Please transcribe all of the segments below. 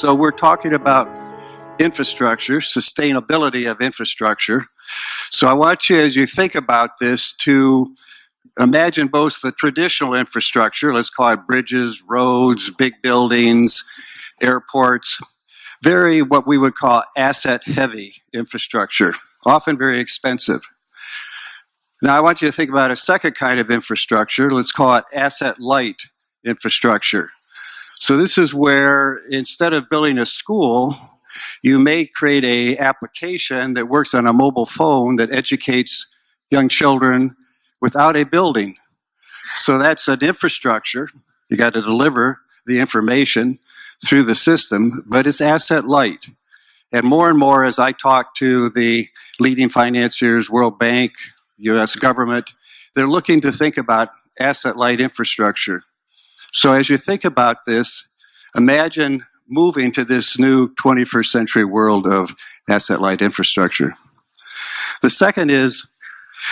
So we're talking about infrastructure, sustainability of infrastructure. So I want you, as you think about this, to imagine both the traditional infrastructure, let's call it bridges, roads, big buildings, airports, very what we would call asset-heavy infrastructure, often very expensive. Now I want you to think about a second kind of infrastructure, let's call it asset-light infrastructure. So this is where instead of building a school, you may create an application that works on a mobile phone that educates young children without a building. So that's an infrastructure. You got to deliver the information through the system, but it's asset light. And more as I talk to the leading financiers, World Bank, US government, they're looking to think about asset light infrastructure. So as you think about this, imagine moving to this new 21st century world of asset light infrastructure. The second is,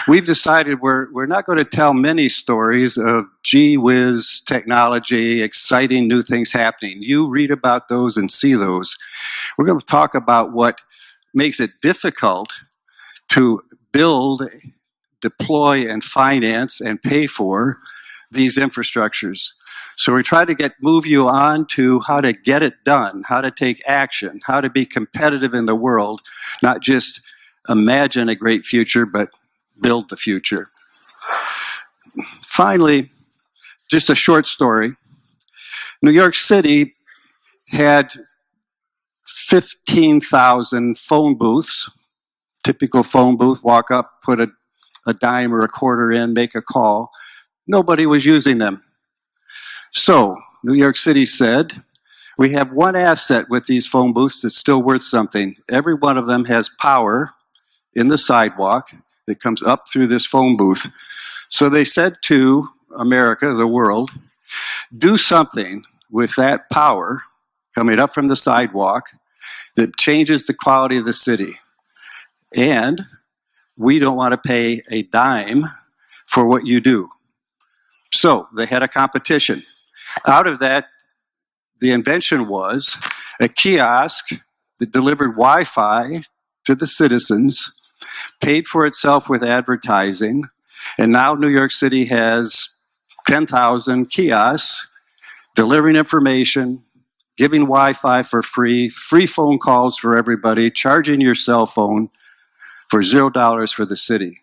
we've decided we're not going to tell many stories of gee whiz technology, exciting new things happening. You read about those and see those. We're going to talk about what makes it difficult to build, deploy, and finance and pay for these infrastructures. So we try to move you on to how to get it done, how to take action, how to be competitive in the world, not just imagine a great future, but build the future. Finally, just a short story. New York City had 15,000 phone booths, typical phone booth, walk up, put a dime or a quarter in, make a call. Nobody was using them. So, New York City said, we have one asset with these phone booths that's still worth something. Every one of them has power in the sidewalk that comes up through this phone booth. So they said to America, the world, do something with that power coming up from the sidewalk that changes the quality of the city. And we don't want to pay a dime for what you do. So they had a competition. Out of that, the invention was a kiosk that delivered Wi-Fi to the citizens, paid for itself with advertising, and now New York City has 10,000 kiosks delivering information, giving Wi-Fi for free phone calls for everybody, charging your cell phone for $0 for the city.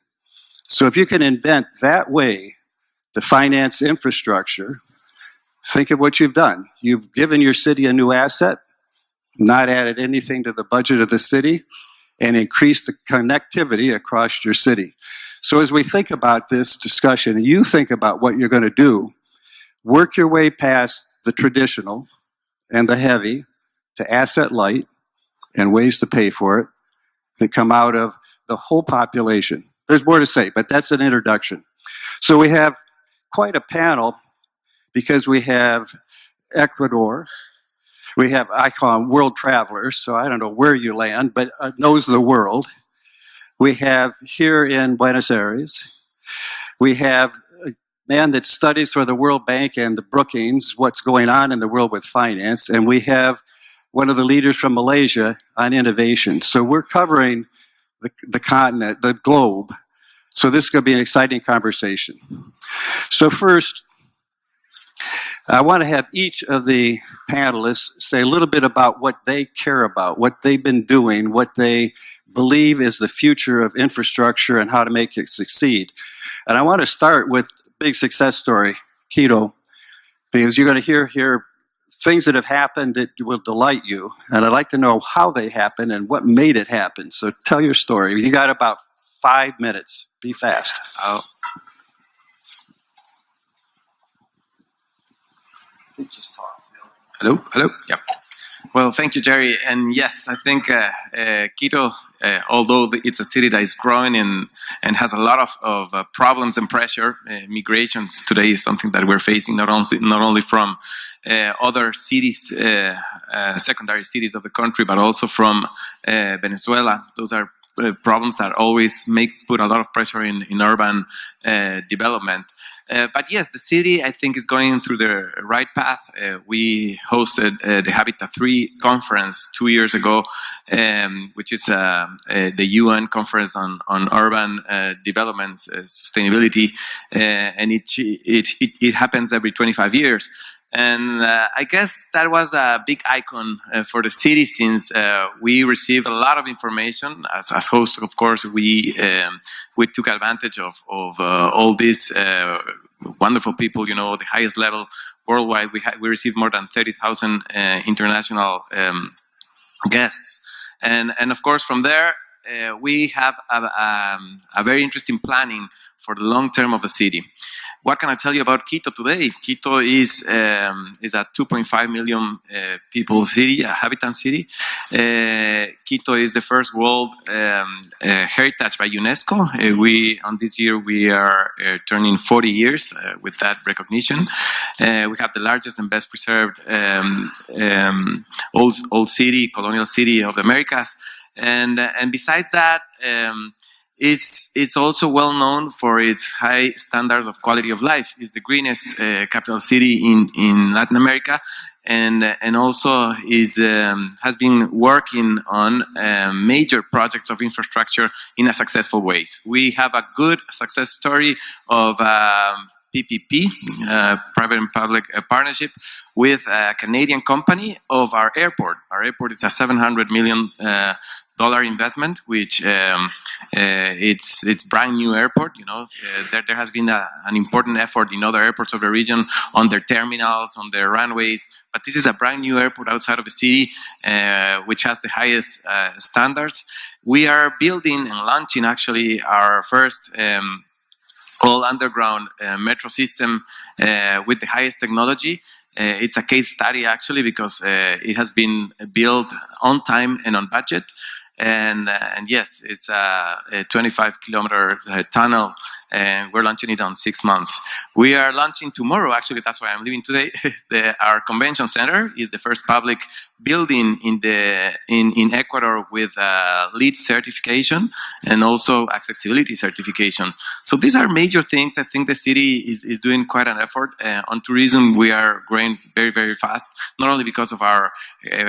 So if you can invent that way to finance infrastructure, think of what you've done. You've given your city a new asset, not added anything to the budget of the city, and increased the connectivity across your city. So as we think about this discussion, you think about what you're going to do, work your way past the traditional and the heavy to asset light and ways to pay for it that come out of the whole population. There's more to say, but that's an introduction. So we have quite a panel because we have Ecuador, we have, I call them world travelers, so I don't know where you land, but knows the world. We have here in Buenos Aires, we have a man that studies for the World Bank and the Brookings, what's going on in the world with finance, and we have one of the leaders from Malaysia on innovation. So we're covering the continent, the globe. So this is going to be an exciting conversation. So first, I want to have each of the panelists say a little bit about what they care about, what they've been doing, what they believe is the future of infrastructure and how to make it succeed. And I want to start with a big success story, Quito, because you're going to hear here things that have happened that will delight you. And I'd like to know how they happened and what made it happen. So tell your story. You got about 5 minutes. Be fast. Hello? Yep. Well, thank you, Jerry. And yes, I think Quito, although it's a city that is growing and has a lot of problems and pressure, migration today is something that we're facing not only from other cities, secondary cities of the country, but also from Venezuela. Those are problems that always put a lot of pressure in urban development. But yes, the city, I think, is going through the right path. We hosted the Habitat 3 conference 2 years ago, which is the UN conference on urban development, sustainability, and it happens every 25 years. And I guess that was a big icon for the city, since we received a lot of information. As hosts, of course, we took advantage of all these wonderful people, the highest level worldwide. We received more than 30,000 international guests. And of course, from there, we have a very interesting planning for the long term of the city. What can I tell you about Quito today? Quito is a 2.5 million people city, a habitant city. Quito is the first World Heritage by UNESCO. On this year we are turning 40 years with that recognition. We have the largest and best preserved old city, colonial city of the Americas, and besides that. It's also well known for its high standards of quality of life. It's the greenest capital city in Latin America, and also has been working on major projects of infrastructure in a successful ways. We have a good success story of PPP, private and public partnership, with a Canadian company of our airport. Our airport is a $700 million investment, which it's brand new airport. There has been an important effort in other airports of the region on their terminals, on their runways, but this is a brand new airport outside of the city, which has the highest standards. We are building and launching actually our first all underground metro system with the highest technology. It's a case study actually, because it has been built on time and on budget. And yes, it's a 25-kilometer tunnel, and we're launching it on 6 months. We are launching tomorrow, actually, that's why I'm leaving today. Our convention center is the first public building in Ecuador with LEED certification and also accessibility certification. So these are major things. I think the city is doing quite an effort. On tourism, we are growing very, very fast, not only because of our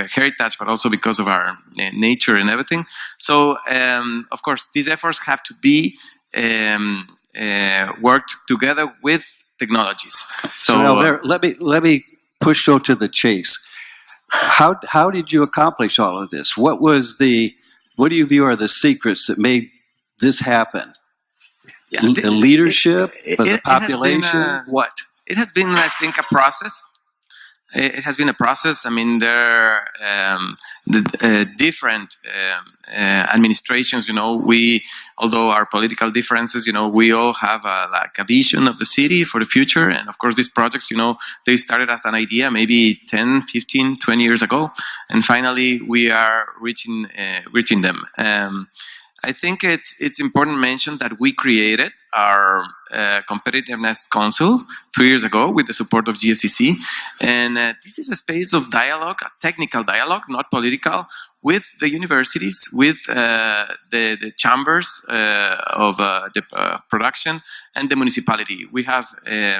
heritage, but also because of our nature and everything. So, of course, these efforts have to be worked together with technologies. So Albert, let me push you to the chase. How did you accomplish all of this? What do you view are the secrets that made this happen? Yeah, the leadership, the population, what? It has been, I think, a process. It has been a process. I mean, there are different administrations. Although our political differences, we all have a vision of the city for the future. And of course, these projects, they started as an idea maybe 10, 15, 20 years ago, and finally we are reaching them. I think it's important to mention that we created our Competitiveness Council 3 years ago with the support of GFCC, and this is a space of dialogue, a technical dialogue, not political, with the universities, with the chambers of the production, and the municipality. We have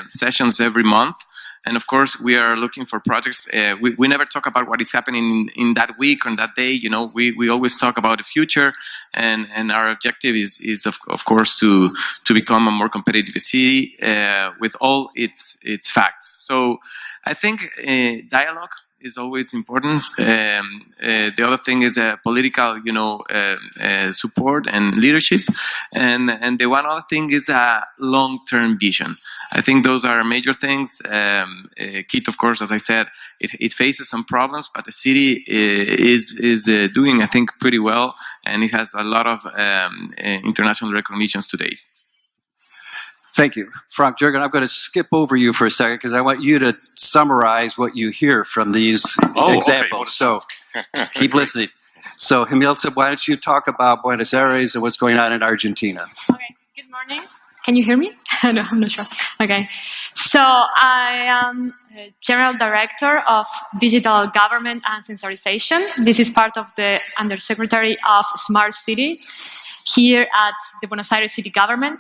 sessions every month. And of course, we are looking for projects. We never talk about what is happening in that week or in that day. We always talk about the future, and our objective is of course to become a more competitive city with all its facts. So I think dialogue is always important. The other thing is political, support and leadership, and the one other thing is a long-term vision. I think those are major things. Quito, of course, as I said, it faces some problems, but the city is doing, I think, pretty well, and it has a lot of international recognitions today. Thank you. Frank-Jürgen, I'm going to skip over you for a second because I want you to summarize what you hear from these examples. Okay. So keep listening. So Himilza, why don't you talk about Buenos Aires and what's going on in Argentina? Okay, good morning. Can you hear me? No, I'm not sure. Okay. So I am General Director of Digital Government and Sensorization. This is part of the Undersecretary of Smart City here at the Buenos Aires City Government.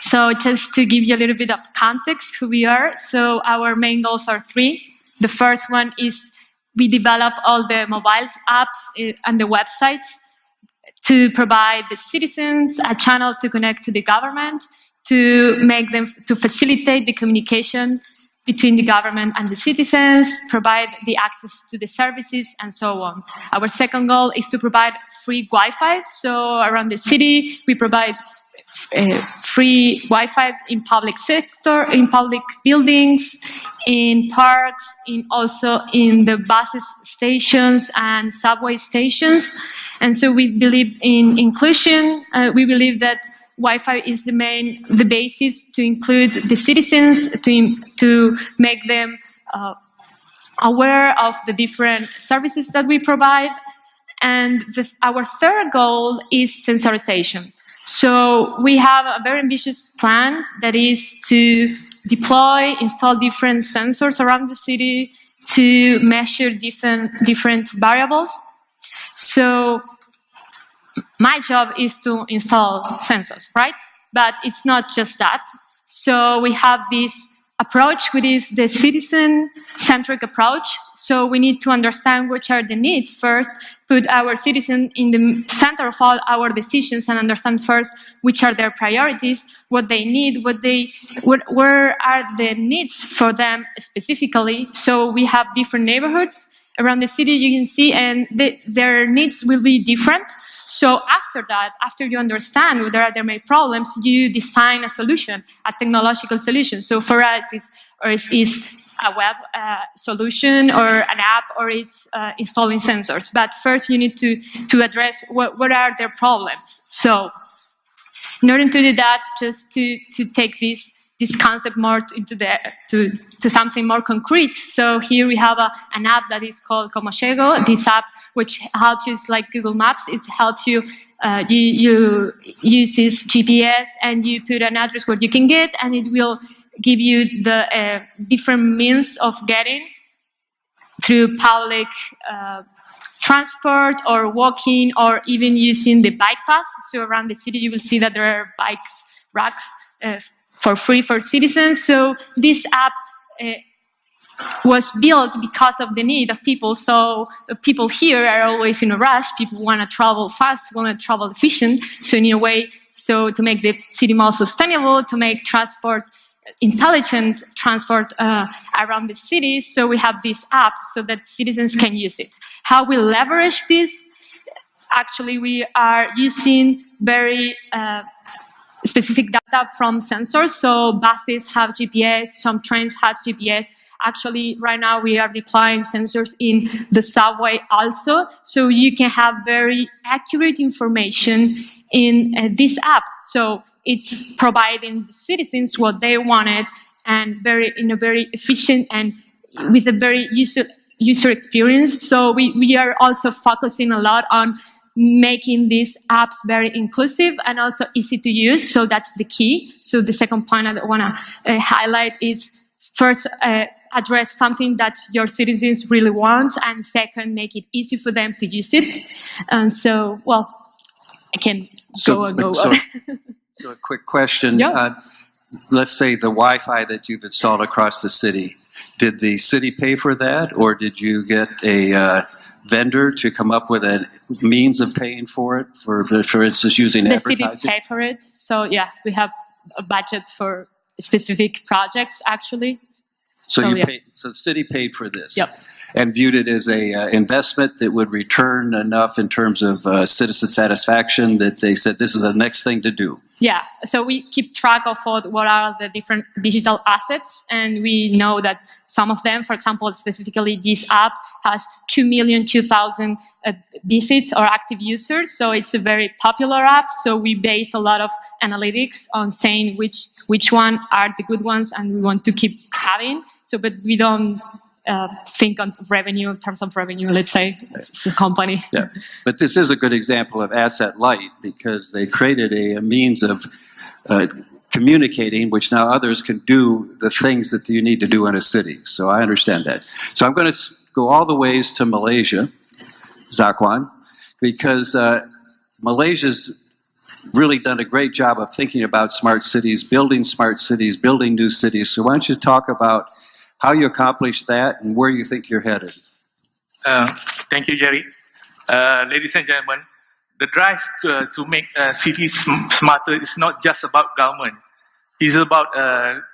So just to give you a little bit of context who we are, so our main goals are 3. The first one is we develop all the mobile apps and the websites to provide the citizens a channel to connect to the government, to make them, to facilitate the communication between the government and the citizens, provide the access to the services, and so on. Our second goal is to provide free Wi-Fi. So around the city, we provide free Wi-Fi in public sector, in public buildings, in parks, also in the bus stations and subway stations. And so we believe in inclusion. We believe that Wi-Fi is the basis to include the citizens, to make them aware of the different services that we provide. And our third goal is sensorization. So we have a very ambitious plan that is to install different sensors around the city to measure different variables. So my job is to install sensors, right? But it's not just that. So we have this approach, which is the citizen-centric approach. So we need to understand which are the needs first, put our citizen in the center of all our decisions, and understand first which are their priorities, what they need, where are the needs for them specifically. So we have different neighborhoods around the city, you can see, and their needs will be different. So after that, after you understand whether there may be problems, you design a solution, a technological solution. So for us, is a web solution or an app, or it's installing sensors. But first, you need to address what are their problems. So in order to do that, just to take this concept more to something more concrete. So here we have an app that is called Como Llego. This app, which helps you, like Google Maps, it helps you, you use this GPS and you put an address where you can get, and it will give you the different means of getting through public transport or walking, or even using the bike path. So around the city, you will see that there are bikes racks for free for citizens. So this app was built because of the need of people. So people here are always in a rush. People want to travel fast, want to travel efficient. So in a way, so to make the city more sustainable, to make transport intelligent transport around the city. So we have this app so that citizens can use it. How we leverage this? Actually, we are using very specific data from sensors. So buses have GPS, some trains have GPS. Actually, right now we are deploying sensors in the subway also. So you can have very accurate information in this app. So it's providing the citizens what they wanted, and in a very efficient and with a very user experience. So we are also focusing a lot on making these apps very inclusive and also easy to use. So that's the key. So the second point I want to highlight is first, address something that your citizens really want, and second, make it easy for them to use it. And so, well, I can go on. So a quick question. Yep. Let's say the Wi-Fi that you've installed across the city, did the city pay for that, or did you get a vendor to come up with a means of paying for it, for instance, using advertising? The city pay for it. So yeah, we have a budget for specific projects, actually. So the city paid for this. Yep. And viewed it as a investment that would return enough in terms of citizen satisfaction that they said this is the next thing to do. Yeah, so we keep track of what are the different digital assets, and we know that some of them, for example, specifically this app has 2,002,000 visits or active users, so it's a very popular app. So we base a lot of analytics on saying which one are the good ones, and we want to keep having. So, but we don't think on revenue in terms of revenue, let's say, it's a company. Yeah, but this is a good example of asset light, because they created a means of communicating, which now others can do the things that you need to do in a city. So I understand that. So I'm going to go all the ways to Malaysia, Zakwan, because Malaysia's really done a great job of thinking about smart cities, building new cities. So why don't you talk about how you accomplished that and where you think you're headed? Thank you, Jerry. Ladies and gentlemen, the drive to make cities smarter is not just about government. It's about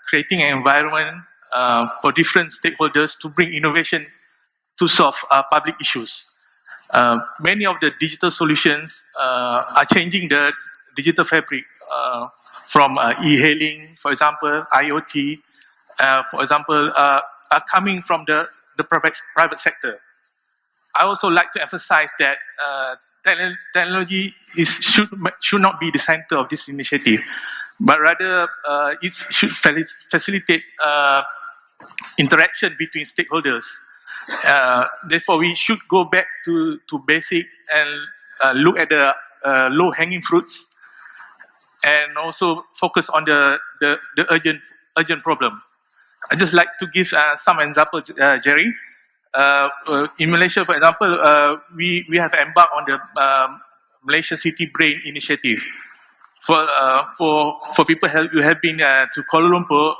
creating an environment for different stakeholders to bring innovation to solve public issues. Many of the digital solutions are changing the digital fabric from e-hailing, for example, IoT, for example, are coming from the private sector. I also like to emphasize that technology should not be the center of this initiative, but rather it should facilitate interaction between stakeholders. Therefore, we should go back to basic and look at the low-hanging fruits, and also focus on the urgent problem. I'd just like to give some examples, Jerry. In Malaysia, for example, we have embarked on the Malaysia City Brain Initiative. For people who have been to Kuala Lumpur,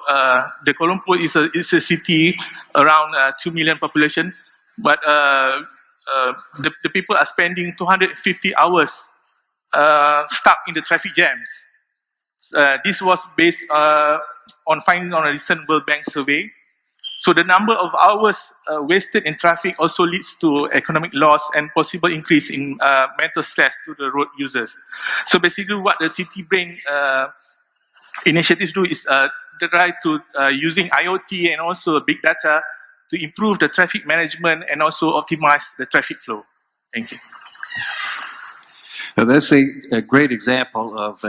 the Kuala Lumpur is a city around 2 million population, but the people are spending 250 hours stuck in the traffic jams. This was based on findings on a recent World Bank survey. So the number of hours wasted in traffic also leads to economic loss and possible increase in mental stress to the road users. So basically what the City Brain initiatives do is try to using IoT and also big data to improve the traffic management and also optimize the traffic flow. Thank you. Well, that's a great example of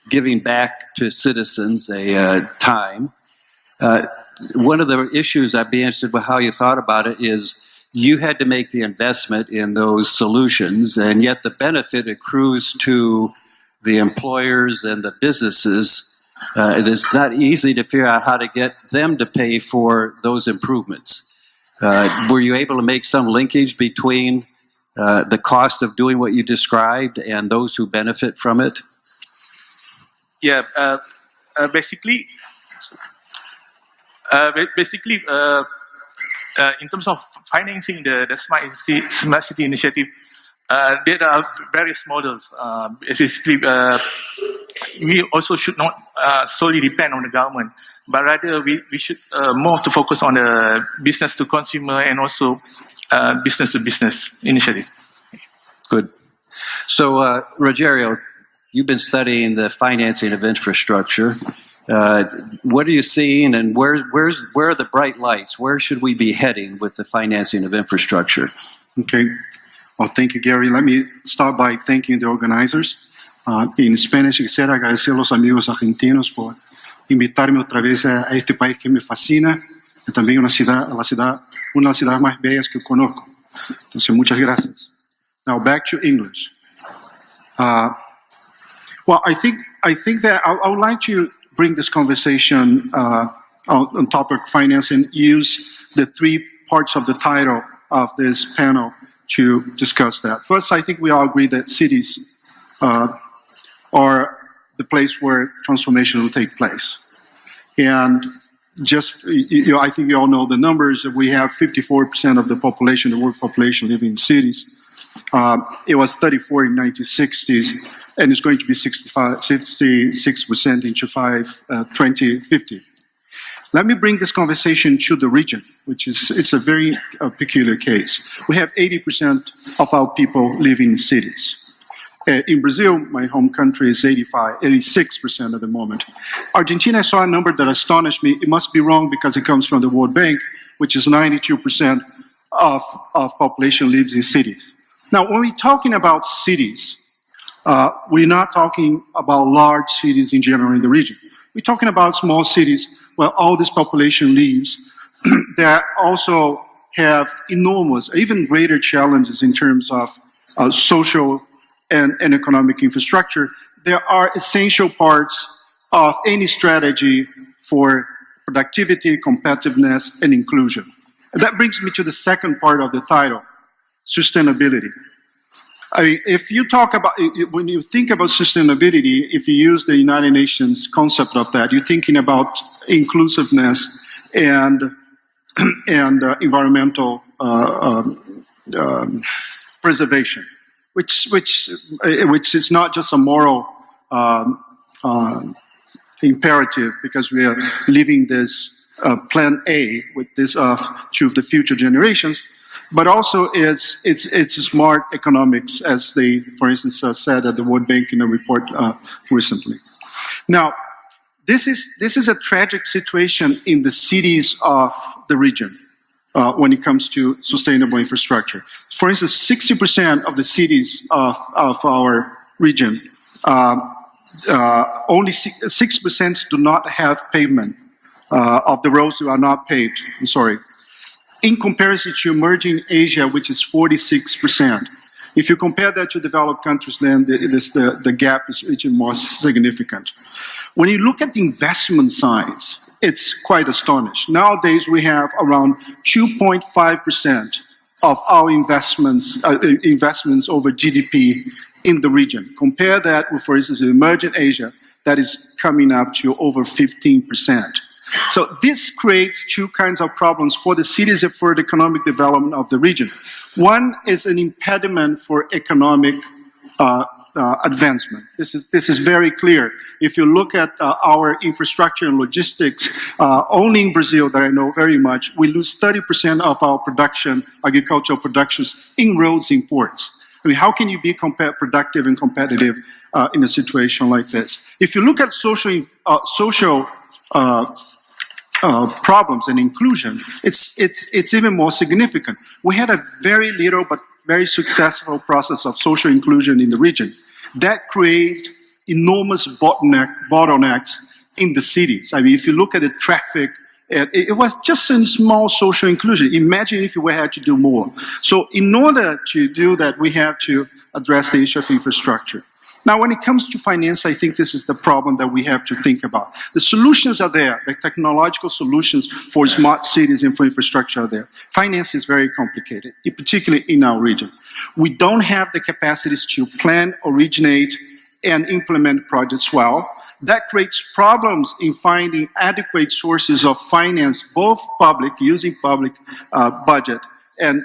giving back to citizens a time. One of the issues I'd be interested in how you thought about it is you had to make the investment in those solutions, and yet the benefit accrues to the employers and the businesses. It's not easy to figure out how to get them to pay for those improvements. Were you able to make some linkage between the cost of doing what you described and those who benefit from it? Yeah, basically, in terms of financing the Smart City Initiative, there are various models. Basically, we also should not solely depend on the government, but rather we should more to focus on the business to consumer and also business to business initiative. Good. So, Rogerio, you've been studying the financing of infrastructure. What are you seeing, and where are the bright lights? Where should we be heading with the financing of infrastructure? Okay. Well, thank you, Gary. Let me start by thanking the organizers. En Spanish, quisiera agradecer a los amigos argentinos por invitarme otra vez a este país que me fascina, y también una de las ciudades más bellas que conozco. Entonces, muchas gracias. Now, back to English. Well, I think that I would like to bring this conversation on topic finance and use the three parts of the title of this panel to discuss that. First, I think we all agree that cities are the place where transformation will take place. And just, I think you all know the numbers. We have 54% of the population, the world population, living in cities. It was 34 in 1960s. And it's going to be 66% in 2050. Let me bring this conversation to the region, which is it's a very peculiar case. We have 80% of our people living in cities. In Brazil, my home country, is 86% at the moment. Argentina, I saw a number that astonished me. It must be wrong because it comes from the World Bank, which is 92% of population lives in cities. Now, when we're talking about cities, we're not talking about large cities in general in the region. We're talking about small cities where all this population lives that also have enormous, even greater challenges in terms of social and economic infrastructure. There are essential parts of any strategy for productivity, competitiveness, and inclusion. And that brings me to the second part of the title, sustainability. I mean, if you talk about, when you think about sustainability, if you use the United Nations concept of that, you're thinking about inclusiveness and environmental preservation, which is not just a moral imperative because we are leaving this plan A with this to the future generations, but also it's smart economics, as they, for instance, said at the World Bank in a report recently. Now, this is a tragic situation in the cities of the region when it comes to sustainable infrastructure. For instance, 60% of the cities of our region, only 6% do not have pavement of the roads that are not paved. I'm sorry. In comparison to emerging Asia, which is 46%. If you compare that to developed countries, then the gap is even more significant. When you look at the investment side, it's quite astonishing. Nowadays, we have around 2.5% of our investments over GDP in the region. Compare that with, for instance, emerging Asia, that is coming up to over 15%. So this creates two kinds of problems for the cities and for the economic development of the region. One is an impediment for economic advancement. This is very clear. If you look at our infrastructure and logistics, only in Brazil that I know very much, we lose 30% of our production, agricultural productions, in roads and ports. I mean, how can you be productive and competitive in a situation like this? If you look at social problems and inclusion, it's even more significant. We had a very little but very successful process of social inclusion in the region that created enormous bottlenecks in the cities. I mean, if you look at the traffic, it was just a small social inclusion. Imagine if we had to do more. So in order to do that, we have to address the issue of infrastructure. Now, when it comes to finance, I think this is the problem that we have to think about. The solutions are there. The technological solutions for smart cities and for infrastructure are there. Finance is very complicated, particularly in our region. We don't have the capacities to plan, originate, and implement projects well. That creates problems in finding adequate sources of finance, both public, using public budget, and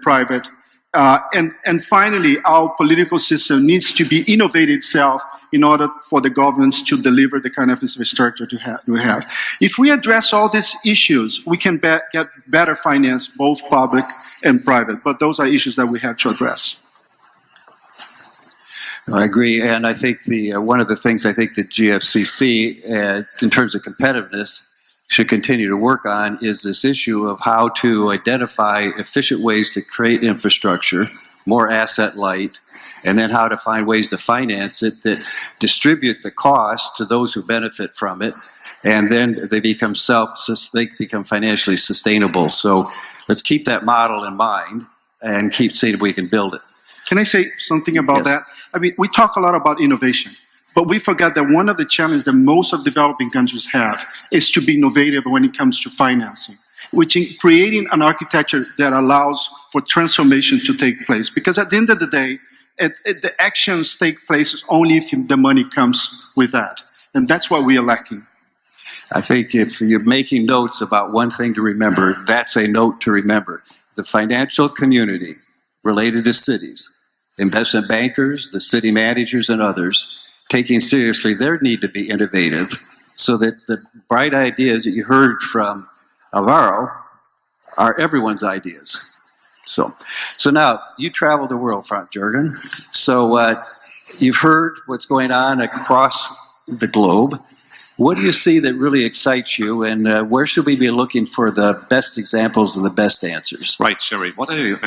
private. And finally, our political system needs to be innovated itself in order for the governments to deliver the kind of infrastructure we have. If we address all these issues, we can get better finance, both public and private. But those are issues that we have to address. I agree, and I think one of the things I think that GFCC, in terms of competitiveness, should continue to work on is this issue of how to identify efficient ways to create infrastructure, more asset light, and then how to find ways to finance it that distribute the cost to those who benefit from it, and then they become financially sustainable. So let's keep that model in mind and keep seeing if we can build it. Can I say something about Yes. that? I mean, we talk a lot about innovation. But we forget that one of the challenges that most of developing countries have is to be innovative when it comes to financing, which in creating an architecture that allows for transformation to take place. Because at the end of the day, the actions take place only if the money comes with that. And that's what we are lacking. I think if you're making notes about one thing to remember, that's a note to remember. The financial community related to cities, investment bankers, the city managers, and others, taking seriously their need to be innovative so that the bright ideas that you heard from Alvaro are everyone's ideas. So now, you travel the world, Frank-Jürgen. So you've heard what's going on across the globe. What do you see that really excites you, and where should we be looking for the best examples and the best answers? Right, Sherry. What I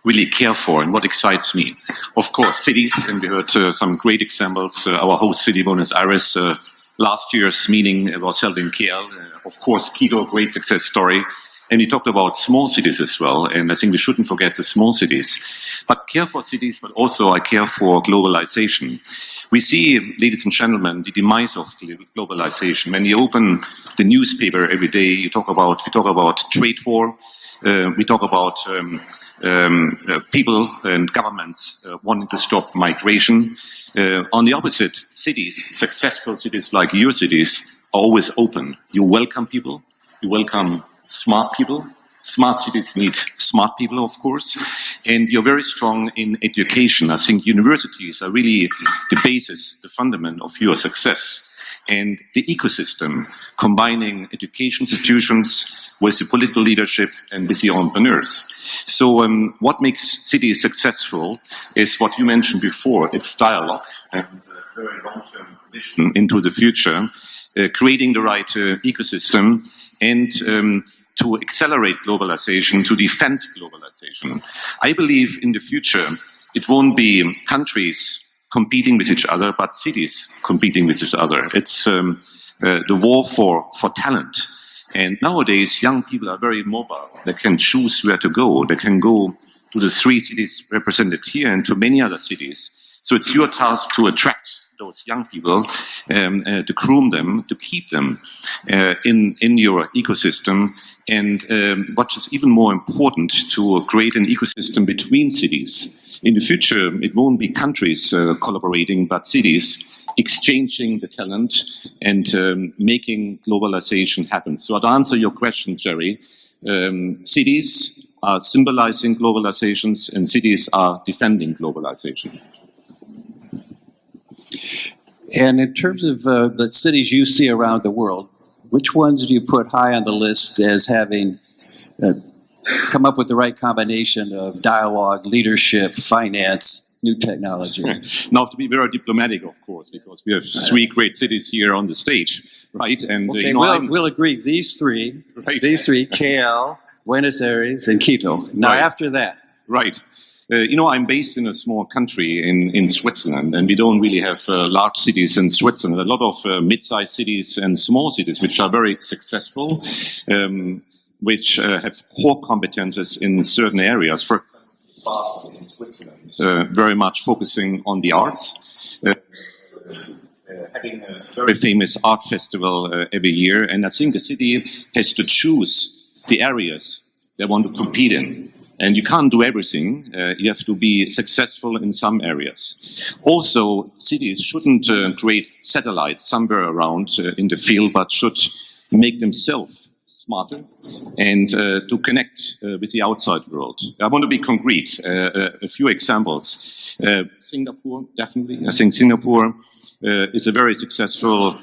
really care for and what excites me, of course, cities, and we heard some great examples. Our host city, Buenos Aires, last year's meeting was held in KL. Of course, Quito, great success story. And we talked about small cities as well, and I think we shouldn't forget the small cities. But care for cities, but also I care for globalization. We see, ladies and gentlemen, the demise of globalization. When you open the newspaper every day, we talk about trade war, we talk about people and governments wanting to stop migration. On the opposite, cities, successful cities like your cities, are always open. You welcome people, you welcome smart people. Smart cities need smart people, of course, and you're very strong in education. I think universities are really the basis, the fundament of your success. And the ecosystem, combining education institutions with the political leadership and with the entrepreneurs. So what makes cities successful is what you mentioned before. It's dialogue and a very long-term vision into the future, creating the right ecosystem and to accelerate globalization, to defend globalization. I believe in the future it won't be countries competing with each other, but cities competing with each other. It's the war for talent. And nowadays, young people are very mobile. They can choose where to go. They can go to the 3 cities represented here and to many other cities. So it's your task to attract those young people, to groom them, to keep them in your ecosystem. And what is even more important, to create an ecosystem between cities. In the future, it won't be countries collaborating, but cities exchanging the talent and making globalization happen. So to answer your question, Jerry, cities are symbolizing globalizations and cities are defending globalization. And in terms of the cities you see around the world, which ones do you put high on the list as having come up with the right combination of dialogue, leadership, finance, new technology? Now, to be very diplomatic, of course, because we have 3 great cities here on the stage, right? And okay, we'll agree. These three, KL, Buenos Aires, and Quito. Now, after that, right. I'm based in a small country in Switzerland, and we don't really have large cities in Switzerland. A lot of mid-sized cities and small cities, which are very successful, which have core competences in certain areas. For example, in Switzerland, very much focusing on the arts, having a very famous art festival every year. And I think the city has to choose the areas they want to compete in. And you can't do everything. You have to be successful in some areas. Also, cities shouldn't create satellites somewhere around in the field, but should make themselves smarter and to connect with the outside world. I want to be concrete. A few examples. Singapore, definitely. I think Singapore is a very successful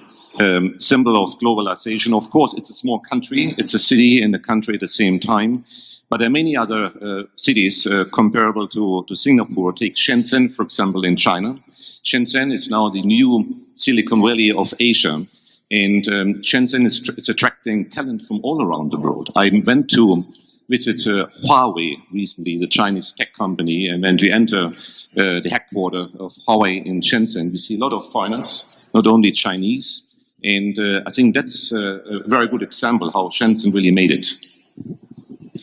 symbol of globalization. Of course, it's a small country. It's a city and a country at the same time. But there are many other cities comparable to Singapore. Take Shenzhen, for example, in China. Shenzhen is now the new Silicon Valley of Asia. And Shenzhen is attracting talent from all around the world. I went to visit Huawei recently, the Chinese tech company, and when we enter the headquarters of Huawei in Shenzhen, we see a lot of foreigners, not only Chinese. And I think that's a very good example how Shenzhen really made it.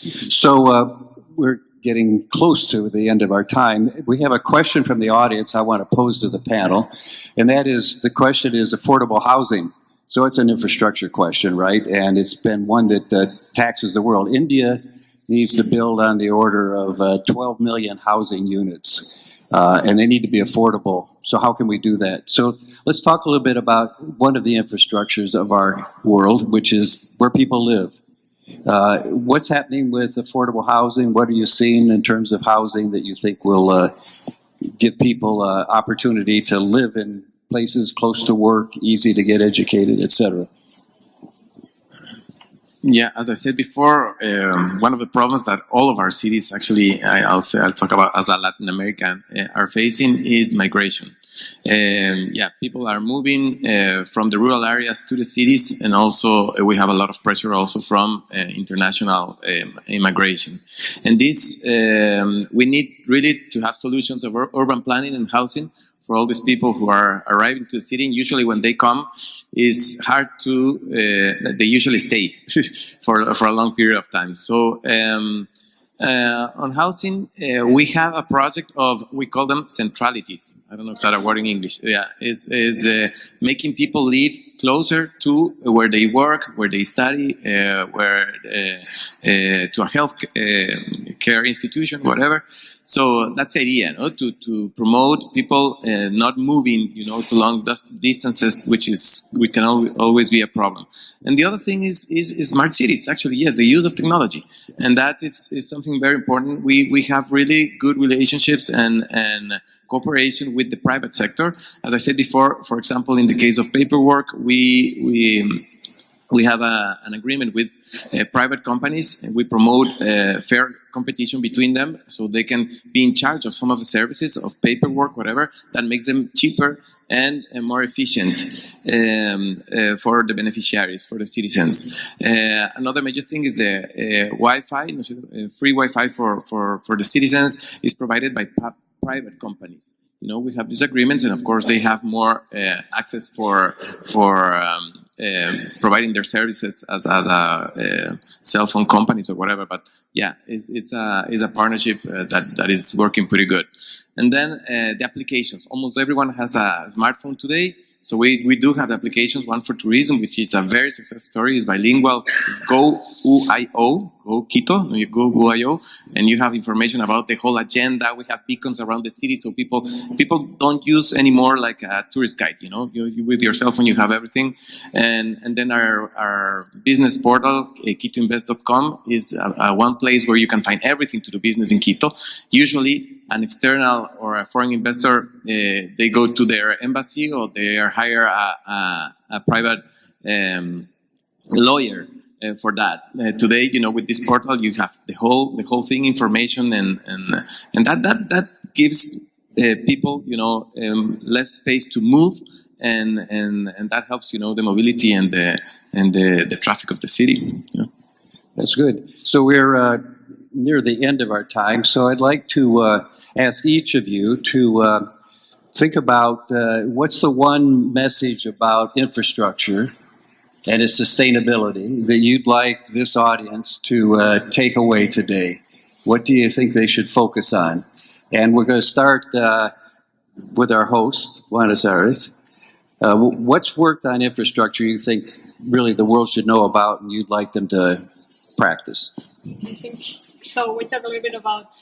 So we're getting close to the end of our time. We have a question from the audience I want to pose to the panel, and that is, the question is affordable housing. So it's an infrastructure question, right? And it's been one that taxes the world. India needs to build on the order of 12 million housing units, and they need to be affordable. So how can we do that? So let's talk a little bit about one of the infrastructures of our world, which is where people live. What's happening with affordable housing? What are you seeing in terms of housing that you think will give people opportunity to live in places close to work, easy to get educated, etc.? Yeah, as I said before, one of the problems that all of our cities, actually, I'll talk about as a Latin American, are facing is migration. People are moving from the rural areas to the cities, and also we have a lot of pressure also from international immigration. And this, we need really to have solutions of urban planning and housing for all these people who are arriving to the city. And usually when they come, it's hard to, they usually stay for a long period of time. So on housing, we have a project of, we call them centralities. I don't know if that's a word in English. Yeah, is making people live closer to where they work, where they study, to a health care institution, whatever. So that's the idea, no? To promote people not moving, to long distances, which can always be a problem. And the other thing is smart cities. Actually, yes, the use of technology, and that is something very important. We have really good relationships and cooperation with the private sector. As I said before, for example, in the case of paperwork, we have an agreement with private companies, and we promote fair competition between them, so they can be in charge of some of the services of paperwork, whatever, that makes them cheaper and more efficient for the beneficiaries, for the citizens. Another major thing is the Wi-Fi, free Wi-Fi for the citizens is provided by private companies. We have these agreements, and of course they have more access for providing their services as a cell phone companies or whatever. But yeah, it's a partnership that is working pretty good. And then the applications. Almost everyone has a smartphone today. So we do have applications, one for tourism, which is a very success story. It's bilingual. It's Go.io, Go Quito, Go.io, and you have information about the whole agenda. We have beacons around the city, so people don't use anymore like a tourist guide. You with your cell phone, you have everything. And then our business portal, quitoinvest.com, is one place where you can find everything to do business in Quito. Usually, an external or a foreign investor, they go to their embassy or they hire a private lawyer for that. Today, with this portal, you have the whole thing, information, and that gives people, less space to move, and that helps, the mobility and the traffic of the city. That's good. So we're near the end of our time. So I'd like to ask each of you to think about what's the one message about infrastructure and its sustainability that you'd like this audience to take away today. What do you think they should focus on? And we're going to start with our host, Buenos Aires. What's worked on infrastructure you think really the world should know about and you'd like them to practice? I think so. We talk a little bit about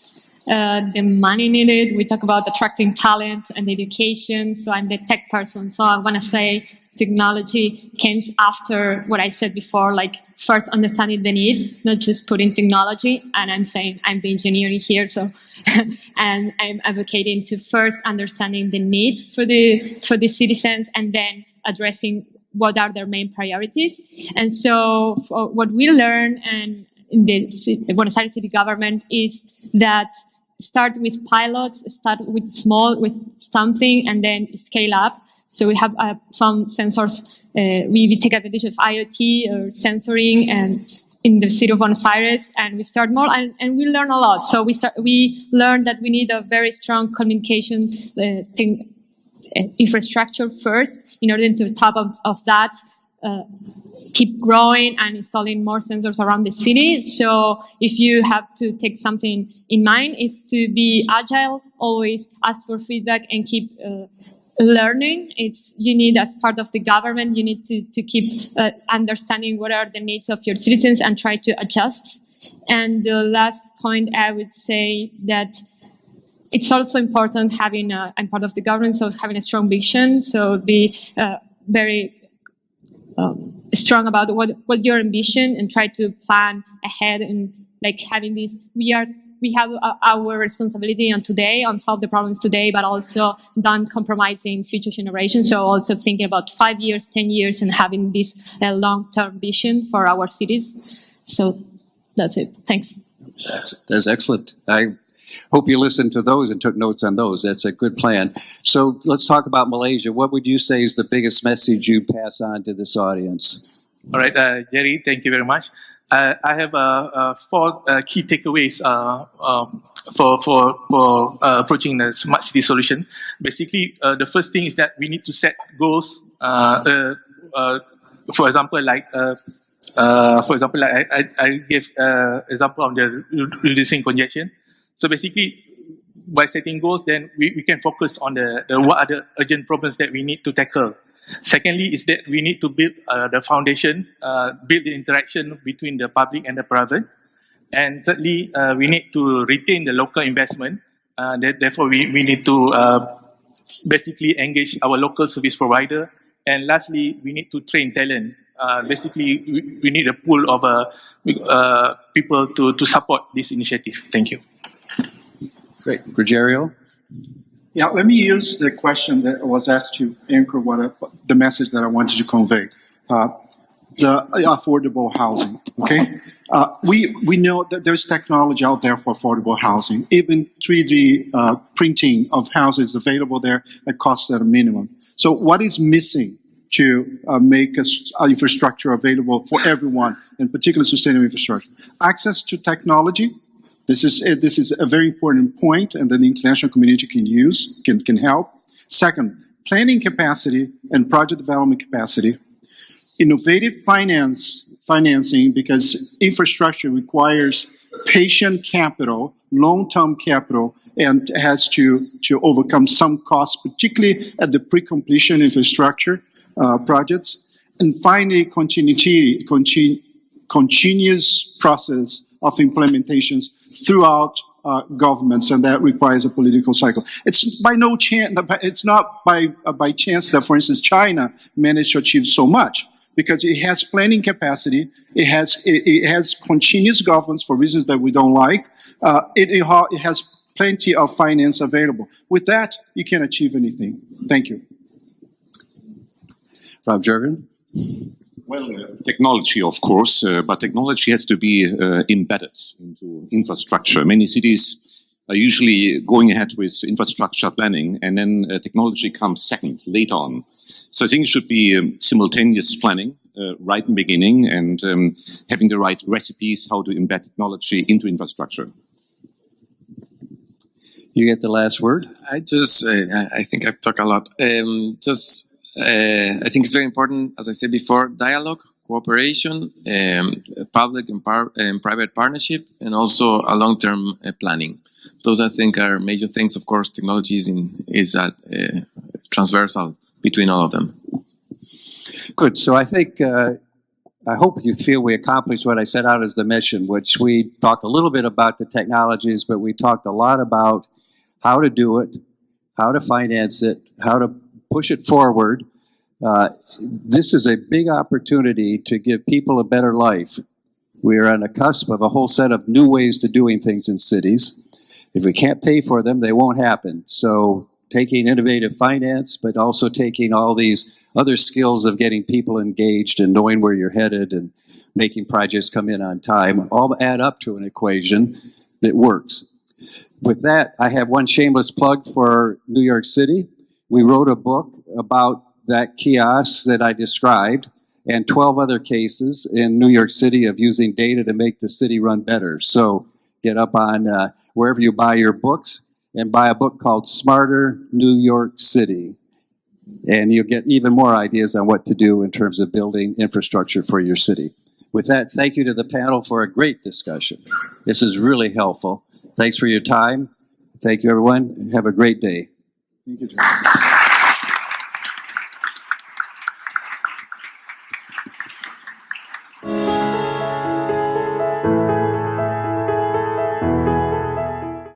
the money needed. We talk about attracting talent and education. So I'm the tech person. So I want to say technology comes after what I said before, like first understanding the need, not just putting technology. And I'm saying I'm the engineer here. So, and I'm advocating to first understanding the need for the citizens and then addressing what are their main priorities. And so for what we learn and in the Buenos Aires city government is that start with pilots, start with small, with something, and then scale up. So we have some sensors. We take advantage of IoT or sensoring and in the city of Buenos Aires, and we start more, and we learn a lot. So we learn that we need a very strong communication infrastructure first in order to top of that keep growing and installing more sensors around the city. So if you have to take something in mind, it's to be agile, always ask for feedback and keep learning. You need, as part of the government, you need to keep understanding what are the needs of your citizens and try to adjust. And the last point, I would say that it's also important having I'm part of the government, so having a strong vision. So be very strong about what your ambition and try to plan ahead and like having this. We have our responsibility on today, on solve the problems today, but also not compromising future generations. So also thinking about 5 years, 10 years, and having this long-term vision for our cities. So that's it. Thanks. That's excellent. I hope you listened to those and took notes on those. That's a good plan. So let's talk about Malaysia. What would you say is the biggest message you pass on to this audience? All right, Jerry, thank you very much. I have 4 key takeaways for approaching the smart city solution. Basically, the first thing is that we need to set goals. For example, I gave example of the reducing congestion. So basically, by setting goals, then we can focus on the what are the urgent problems that we need to tackle. Secondly, is that we need to build the foundation, build the interaction between the public and the private. And thirdly, we need to retain the local investment. Therefore, we need to basically engage our local service provider. And lastly, we need to train talent. Basically, we need a pool of people to support this initiative. Thank you. Great. Rogerio? Yeah, let me use the question that was asked to anchor the message that I wanted to convey. The affordable housing, okay? We know that there's technology out there for affordable housing. Even 3D printing of houses available there at costs at a minimum. So what is missing to make infrastructure available for everyone, in particular sustainable infrastructure? Access to technology. This is a very important point, and that the international community can help. Second, planning capacity and project development capacity. Innovative financing, because infrastructure requires patient capital, long-term capital, and has to overcome some costs, particularly at the pre-completion infrastructure projects. And finally, continuous process of implementations throughout governments, and that requires a political cycle. It's by no chance. It's not by chance that, for instance, China managed to achieve so much, because it has planning capacity. It has continuous governance for reasons that we don't like. It has plenty of finance available. With that, you can achieve anything. Thank you. Frank-Jürgen? Well, technology, of course, but technology has to be embedded into infrastructure. Many cities are usually going ahead with infrastructure planning, and then technology comes second, later on. So I think it should be simultaneous planning right in the beginning, and having the right recipes how to embed technology into infrastructure. You get the last word. I think I've talked a lot. I think it's very important, as I said before, dialogue, cooperation, public and private partnership, and also a long-term planning. Those, I think, are major things. Of course, technology is transversal between all of them. Good. So I think, I hope you feel we accomplished what I set out as the mission, which we talked a little bit about the technologies, but we talked a lot about how to do it, how to finance it, how to push it forward. This is a big opportunity to give people a better life. We are on the cusp of a whole set of new ways to doing things in cities. If we can't pay for them, they won't happen. So taking innovative finance, but also taking all these other skills of getting people engaged and knowing where you're headed and making projects come in on time, all add up to an equation that works. With that, I have one shameless plug for New York City. We wrote a book about that kiosk that I described and 12 other cases in New York City of using data to make the city run better. So get up on wherever you buy your books and buy a book called Smarter New York City. And you'll get even more ideas on what to do in terms of building infrastructure for your city. With that, thank you to the panel for a great discussion. This is really helpful. Thanks for your time. Thank you, everyone. Have a great day. Thank you, John.